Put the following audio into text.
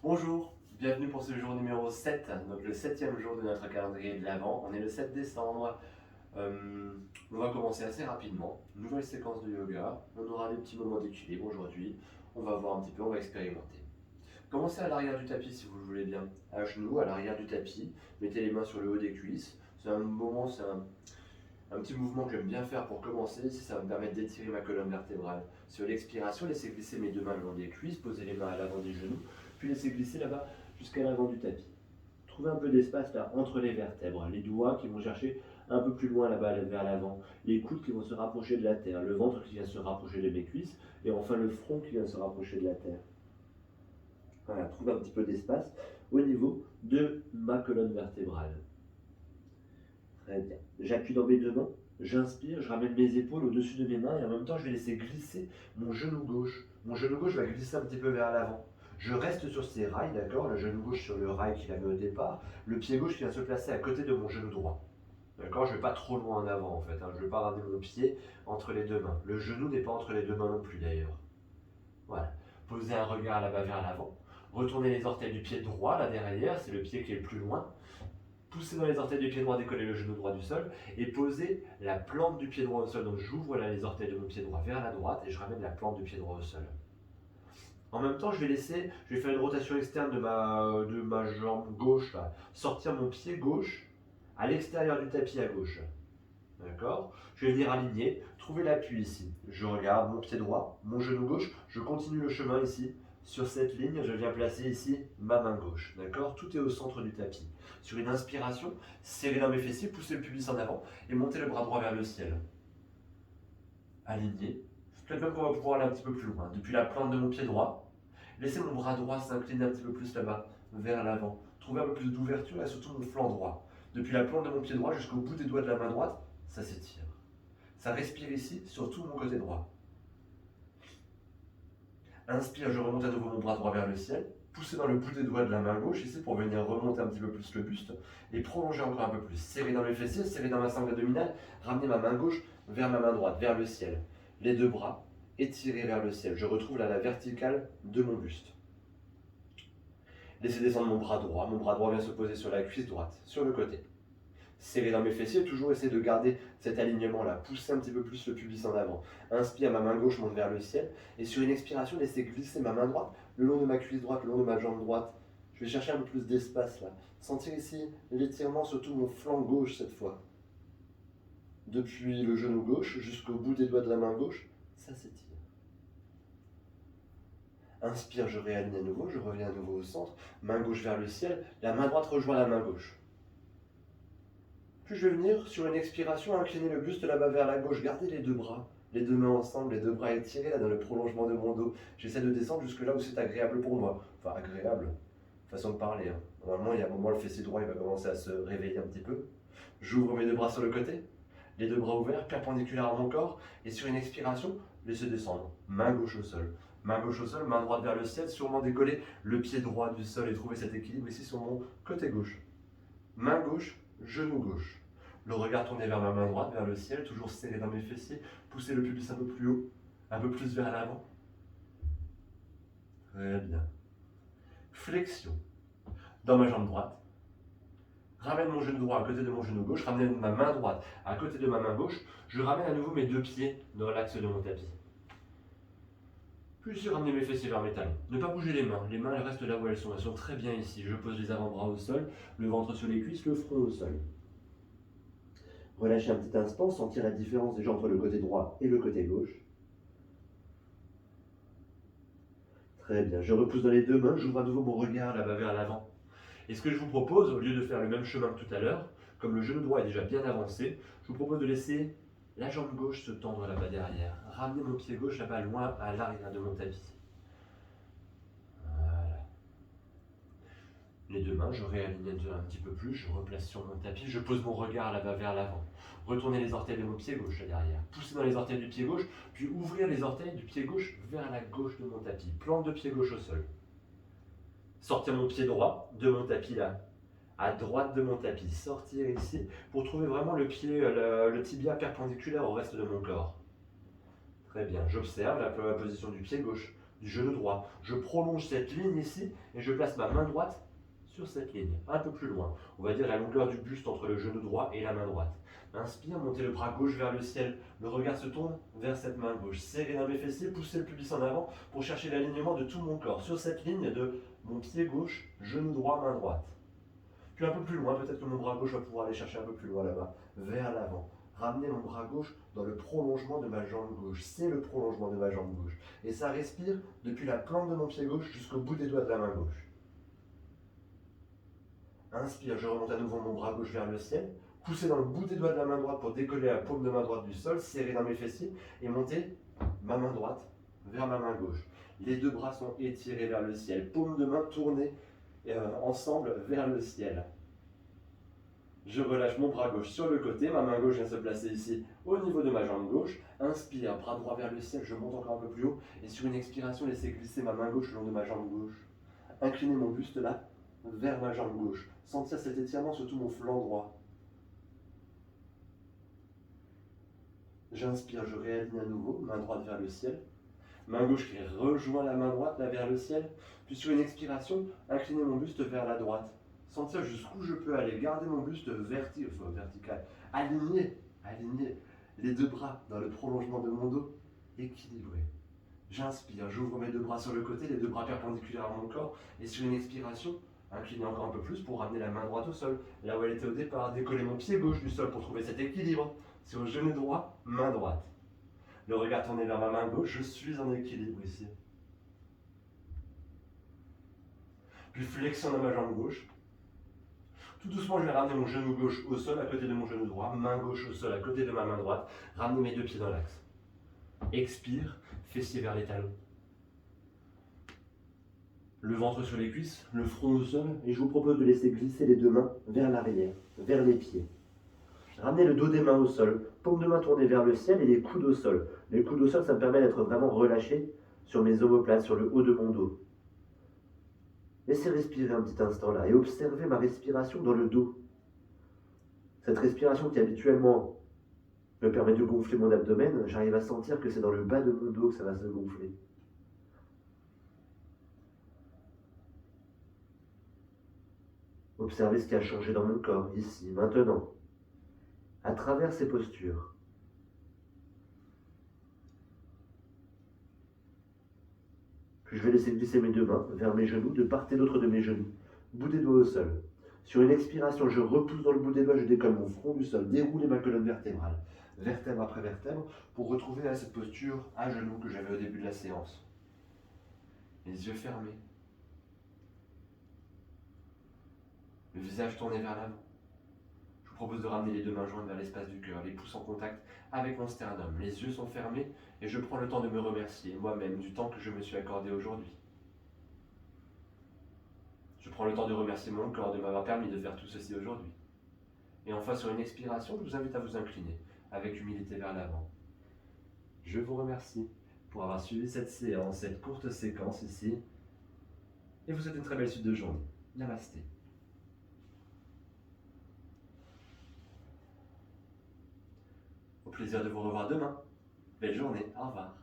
Bonjour, bienvenue pour ce jour numéro 7, donc le septième jour de notre calendrier de l'Avent. On est le 7 décembre. On va commencer assez rapidement. Nouvelle séquence de yoga. On aura des petits moments d'équilibre aujourd'hui. On va voir un petit peu, on va expérimenter. Commencez à l'arrière du tapis si vous le voulez bien. À genoux, à l'arrière du tapis. Mettez les mains sur le haut des cuisses. C'est un petit mouvement que j'aime bien faire pour commencer, si ça va me permettre d'étirer ma colonne vertébrale. Sur l'expiration, laissez glisser mes deux mains le long des cuisses, posez les mains à l'avant des genoux, puis laissez glisser là-bas jusqu'à l'avant du tapis. Trouvez un peu d'espace là entre les vertèbres, les doigts qui vont chercher un peu plus loin là-bas vers l'avant, les coudes qui vont se rapprocher de la terre, le ventre qui vient se rapprocher de mes cuisses, et enfin le front qui vient se rapprocher de la terre. Voilà, trouvez un petit peu d'espace au niveau de ma colonne vertébrale. Très bien. J'appuie dans mes deux mains, j'inspire, je ramène mes épaules au-dessus de mes mains et en même temps je vais laisser glisser mon genou gauche. Mon genou gauche va glisser un petit peu vers l'avant. Je reste sur ces rails, d'accord, le genou gauche sur le rail qu'il avait au départ, le pied gauche qui va se placer à côté de mon genou droit. D'accord, je ne vais pas trop loin en avant en fait, je ne vais pas ramener mon pied entre les deux mains. Le genou n'est pas entre les deux mains non plus d'ailleurs. Voilà. Posez un regard là-bas vers l'avant. Retournez les orteils du pied droit là derrière, c'est le pied qui est le plus loin. Poussez dans les orteils du pied droit, décollez le genou droit du sol et posez la plante du pied droit au sol. Donc j'ouvre là les orteils de mon pied droit vers la droite et je ramène la plante du pied droit au sol. En même temps, je vais faire une rotation externe de ma jambe gauche, là, sortir mon pied gauche à l'extérieur du tapis à gauche. D'accord? Je vais venir aligner, trouver l'appui ici. Je regarde mon pied droit, mon genou gauche, je continue le chemin ici. Sur cette ligne, je viens placer ici ma main gauche. D'accord? Tout est au centre du tapis. Sur une inspiration, serrez dans mes fessiers, poussez le pubis en avant et montez le bras droit vers le ciel. Aligné. Peut-être même qu'on va pouvoir aller un petit peu plus loin. Depuis la plante de mon pied droit, laissez mon bras droit s'incliner un petit peu plus là-bas, vers l'avant. Trouvez un peu plus d'ouverture et surtout mon flanc droit. Depuis la plante de mon pied droit jusqu'au bout des doigts de la main droite, ça s'étire. Ça respire ici, sur tout mon côté droit. Inspire, je remonte à nouveau mon bras droit vers le ciel. Poussez dans le bout des doigts de la main gauche ici pour venir remonter un petit peu plus le buste. Et prolonger encore un peu plus. Serrez dans mes fessiers, serrez dans ma sangle abdominale. Ramenez ma main gauche vers ma main droite, vers le ciel. Les deux bras étirés vers le ciel. Je retrouve là la verticale de mon buste. Laissez descendre mon bras droit. Mon bras droit vient se poser sur la cuisse droite, sur le côté. Serrez dans mes fessiers, toujours essayer de garder cet alignement-là. Poussez un petit peu plus le pubis en avant. Inspire, ma main gauche monte vers le ciel. Et sur une expiration, laissez glisser ma main droite le long de ma cuisse droite, le long de ma jambe droite. Je vais chercher un peu plus d'espace là. Sentir ici l'étirement, surtout mon flanc gauche cette fois. Depuis le genou gauche jusqu'au bout des doigts de la main gauche, ça s'étire. Inspire, je réaligne à nouveau, je reviens à nouveau au centre. Main gauche vers le ciel, la main droite rejoint la main gauche. Puis je vais venir, sur une expiration, incliner le buste là-bas vers la gauche. Gardez les deux bras, les deux mains ensemble, les deux bras étirés là dans le prolongement de mon dos. J'essaie de descendre jusque là où c'est agréable pour moi. Enfin, agréable, façon de parler. Normalement, il y a un moment, le fessier droit il va commencer à se réveiller un petit peu. J'ouvre mes deux bras sur le côté, les deux bras ouverts, perpendiculaires à mon corps. Et sur une expiration, laissez descendre. Main gauche au sol. Main gauche au sol, main droite vers le ciel, sûrement décoller le pied droit du sol et trouver cet équilibre ici sur mon côté gauche. Main gauche, genou gauche. Le regard tourné vers ma main droite, vers le ciel, toujours serré dans mes fessiers. Poussez le pubis un peu plus haut, un peu plus vers l'avant. Très bien. Flexion. Dans ma jambe droite. Ramène mon genou droit à côté de mon genou gauche. Ramène ma main droite à côté de ma main gauche. Je ramène à nouveau mes deux pieds dans l'axe de mon tapis. Puis je ramener mes fessiers vers mes talons. Ne pas bouger les mains. Les mains elles restent là où elles sont. Elles sont très bien ici. Je pose les avant-bras au sol, le ventre sur les cuisses, le front au sol. Relâchez un petit instant, sentir la différence déjà entre le côté droit et le côté gauche. Très bien, je repousse dans les deux mains, j'ouvre à nouveau mon regard là-bas vers l'avant. Et ce que je vous propose, au lieu de faire le même chemin que tout à l'heure, comme le genou droit est déjà bien avancé, je vous propose de laisser la jambe gauche se tendre là-bas derrière. Ramenez mon pied gauche là-bas loin à l'arrière de mon tapis. Voilà. Les deux mains, je réaligne un petit peu plus, je replace sur mon tapis, je pose mon regard là-bas vers l'avant. Retournez les orteils de mon pied gauche là derrière. Poussez dans les orteils du pied gauche, puis ouvrir les orteils du pied gauche vers la gauche de mon tapis. Plante de pied gauche au sol. Sortir mon pied droit de mon tapis là, à droite de mon tapis. Sortir ici pour trouver vraiment le pied, le tibia perpendiculaire au reste de mon corps. Très bien, j'observe la position du pied gauche, du genou droit. Je prolonge cette ligne ici et je place ma main droite sur cette ligne, un peu plus loin. On va dire la longueur du buste entre le genou droit et la main droite. Inspire, montez le bras gauche vers le ciel. Le regard se tourne vers cette main gauche. Serrez dans mes fessiers, poussez le pubis en avant pour chercher l'alignement de tout mon corps. Sur cette ligne de mon pied gauche, genou droit, main droite. Puis un peu plus loin, peut-être que mon bras gauche va pouvoir aller chercher un peu plus loin là-bas, vers l'avant. Ramener mon bras gauche dans le prolongement de ma jambe gauche. C'est le prolongement de ma jambe gauche. Et ça respire depuis la plante de mon pied gauche jusqu'au bout des doigts de la main gauche. Inspire, je remonte à nouveau mon bras gauche vers le ciel. Poussez dans le bout des doigts de la main droite pour décoller la paume de main droite du sol, serrer dans mes fessiers et monter ma main droite vers ma main gauche. Les deux bras sont étirés vers le ciel, paume de main tournée ensemble vers le ciel. Je relâche mon bras gauche sur le côté, ma main gauche vient se placer ici au niveau de ma jambe gauche. Inspire, bras droit vers le ciel, je monte encore un peu plus haut et sur une expiration, laissez glisser ma main gauche le long de ma jambe gauche. Inclinez mon buste là vers ma jambe gauche. Sentir cet étirement sur tout mon flanc droit. J'inspire, je réaligne à nouveau, main droite vers le ciel. Main gauche qui rejoint la main droite là vers le ciel. Puis sur une expiration, inclinez mon buste vers la droite. Sentir jusqu'où je peux aller. Garder mon buste vertical. Aligner les deux bras dans le prolongement de mon dos. Équilibré. J'inspire, j'ouvre mes deux bras sur le côté, les deux bras perpendiculaires à mon corps. Et sur une expiration, incliner encore un peu plus pour ramener la main droite au sol. Là où elle était au départ, décoller mon pied gauche du sol pour trouver cet équilibre. Sur le genou droit, main droite. Le regard tourné vers ma main gauche, je suis en équilibre ici. Puis flexion dans ma jambe gauche. Tout doucement, je vais ramener mon genou gauche au sol à côté de mon genou droit, main gauche au sol à côté de ma main droite. Ramener mes deux pieds dans l'axe. Expire, fessier vers les talons. Le ventre sur les cuisses, le front au sol, et je vous propose de laisser glisser les deux mains vers l'arrière, vers les pieds. Ramenez le dos des mains au sol, paume de main tournée vers le ciel et les coudes au sol. Les coudes au sol, ça me permet d'être vraiment relâché sur mes omoplates, sur le haut de mon dos. Laissez respirer un petit instant là et observez ma respiration dans le dos. Cette respiration qui habituellement me permet de gonfler mon abdomen, j'arrive à sentir que c'est dans le bas de mon dos que ça va se gonfler. Observez ce qui a changé dans mon corps, ici, maintenant, à travers ces postures. Puis je vais laisser glisser mes deux mains vers mes genoux, de part et d'autre de mes genoux, bout des doigts au sol. Sur une expiration, je repousse dans le bout des doigts, je décolle mon front du sol, déroulez ma colonne vertébrale, vertèbre après vertèbre, pour retrouver cette posture à genoux que j'avais au début de la séance. Les yeux fermés. Le visage tourné vers l'avant. Je vous propose de ramener les deux mains jointes vers l'espace du cœur, les pouces en contact avec mon sternum. Les yeux sont fermés et je prends le temps de me remercier moi-même du temps que je me suis accordé aujourd'hui. Je prends le temps de remercier mon corps de m'avoir permis de faire tout ceci aujourd'hui. Et enfin, sur une expiration, je vous invite à vous incliner avec humilité vers l'avant. Je vous remercie pour avoir suivi cette séance, cette courte séquence ici. Et vous souhaite une très belle suite de journée. Namasté. Au plaisir de vous revoir demain. Belle journée, au revoir.